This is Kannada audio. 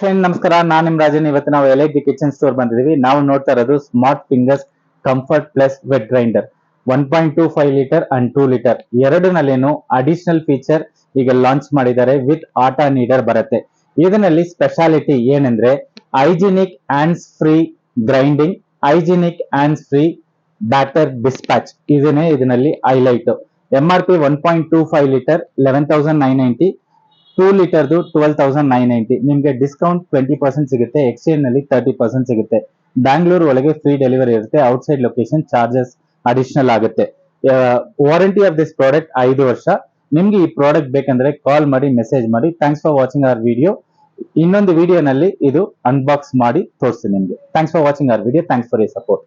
ಫ್ರೆಂಡ್ ನಮಸ್ಕಾರ, ನಾನು ನಿಮ್ ರಾಜನ್. ಇವತ್ತು ನಾವು ಎಲ್ ಕಿಚನ್ ಸ್ಟೋರ್ ಬಂದಿದೀವಿ. ನಾವು ನೋಡ್ತಾ ಇರೋದು Smart Fingers comfort plus wet grinder 1.25 litre and 2 litre ಎರಡನಲ್ಲೇನು ಅಡಿಷನಲ್ ಫೀಚರ್ ಈಗ ಲಾಂಚ್ ಮಾಡಿದ್ದಾರೆ. ವಿತ್ ಆಟಾ ನೀಡರ್ ಬರುತ್ತೆ. ಇದರಲ್ಲಿ ಸ್ಪೆಷಾಲಿಟಿ ಏನಂದ್ರೆ hygienic hands free grinding, hygienic hands free batter dispatch. ಇದರಲ್ಲಿ ಹೈಲೈಟ್. MRP 1.25 ಲೀಟರ್ 11,990, 2 ಲೀಟರ್ದು 12,990. ನಿಮಗೆ ಡಿಸ್ಕೌಂಟ್ 20% ಸಿಗುತ್ತೆ. ಎಕ್ಸ್ಚೇಂಜ್ ನಲ್ಲಿ 30% ಸಿಗುತ್ತೆ. ಬ್ಯಾಂಗ್ಳೂರ್ ಒಳಗೆ ಫ್ರೀ ಡೆಲಿವರಿ ಇರುತ್ತೆ. ಔಟ್ಸೈಡ್ ಲೊಕೇಶನ್ ಚಾರ್ಜಸ್ ಅಡಿಷನಲ್ ಆಗುತ್ತೆ. ವಾರಂಟಿ ಆಫ್ ದಿಸ್ ಪ್ರಾಡಕ್ಟ್ 5 ವರ್ಷ. ನಿಮ್ಗೆ ಈ ಪ್ರಾಡಕ್ಟ್ ಬೇಕಂದ್ರೆ ಕಾಲ್ ಮಾಡಿ, ಮೆಸೇಜ್ ಮಾಡಿ. Thanks for watching our video. ಇನ್ನೊಂದು ವಿಡಿಯೋನಲ್ಲಿ ಇದು ಅನ್ಬಾಕ್ಸ್ ಮಾಡಿ ತೋರಿಸ್ತೀನಿ ನಿಮ್ಗೆ. Thanks for watching our video. Thanks for your support.